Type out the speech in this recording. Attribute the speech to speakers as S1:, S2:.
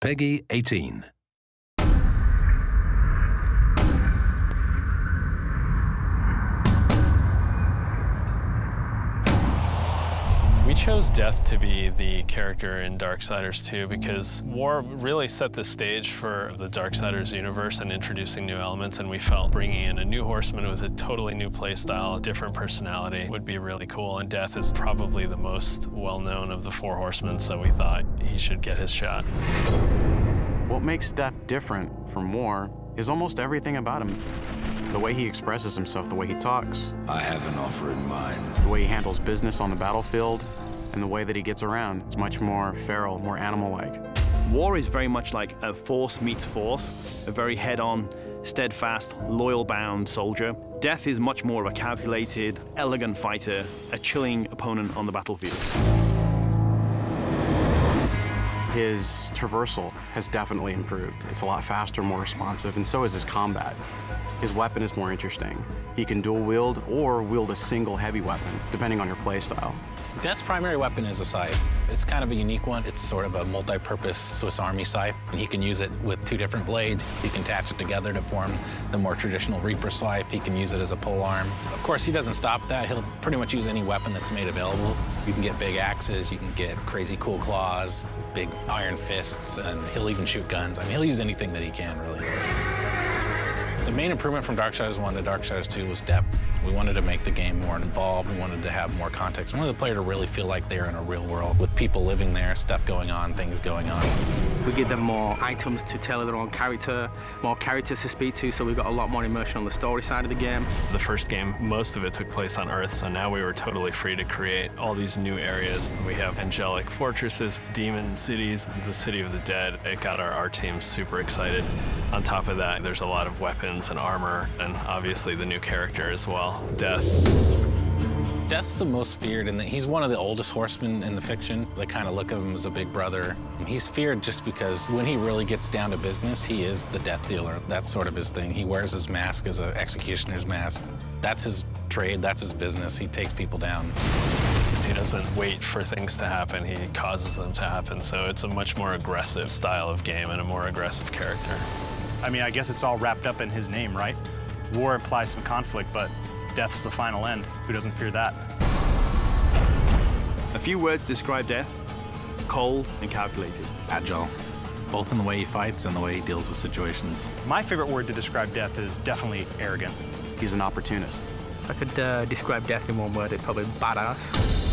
S1: Peggy 18.
S2: We chose Death to be the character in Darksiders 2 because War really set the stage for the Darksiders universe and introducing new elements, and we felt bringing in a new horseman with a totally new playstyle, different personality would be really cool, and Death is probably the most well-known of the four horsemen, so we thought he should get his shot.
S3: What makes Death different from War is almost everything about him. The way he expresses himself, the way he talks.
S4: I have an offer in mind.
S3: The way he handles business on the battlefield, and the way that he gets around. It's much more feral, more animal-like.
S5: War is very much like a force meets force, a very head-on, steadfast, loyal-bound soldier. Death is much more of a calculated, elegant fighter, a chilling opponent on the battlefield.
S3: His traversal has definitely improved. It's a lot faster, more responsive, and so is his combat. His weapon is more interesting. He can dual wield or wield a single heavy weapon, depending on your playstyle.
S6: Death's primary weapon is a scythe. It's kind of a unique one. It's sort of a multi-purpose Swiss Army scythe. And he can use it with two different blades. He can attach it together to form the more traditional Reaper scythe. He can use it as a pole arm. Of course, he doesn't stop that. He'll pretty much use any weapon that's made available. You can get big axes, you can get crazy cool claws, big iron fists, and he'll even shoot guns. I mean, he'll use anything that he can, really. The main improvement from Darksiders 1 to Darksiders 2 was depth. We wanted to make the game more involved. We wanted to have more context. We wanted the player to really feel like they're in a real world with people living there, stuff going on, things going on.
S7: We give them more items to tailor their own character, more characters to speak to, so we've got a lot more immersion on the story side of the game.
S2: The first game, most of it took place on Earth, so now we were totally free to create all these new areas. We have angelic fortresses, demon cities, the city of the dead. It got our team super excited. On top of that, there's a lot of weapons and armor, and obviously the new character as well, Death.
S6: Death's the most feared, and he's one of the oldest horsemen in the fiction. They kind of look at him as a big brother. He's feared just because when he really gets down to business, he is the death dealer. That's sort of his thing. He wears his mask as an executioner's mask. That's his trade, that's his business. He takes people down.
S2: He doesn't wait for things to happen, he causes them to happen. So it's a much more aggressive style of game and a more aggressive character.
S8: I mean, I guess it's all wrapped up in his name, right? War implies some conflict, but Death's the final end. Who doesn't fear that?
S5: A few words describe Death: cold and calculated.
S6: Agile, both in the way he fights and the way he deals with situations.
S8: My favorite word to describe Death is definitely arrogant.
S3: He's an opportunist.
S7: If I could describe Death in one word, it'd probably be badass.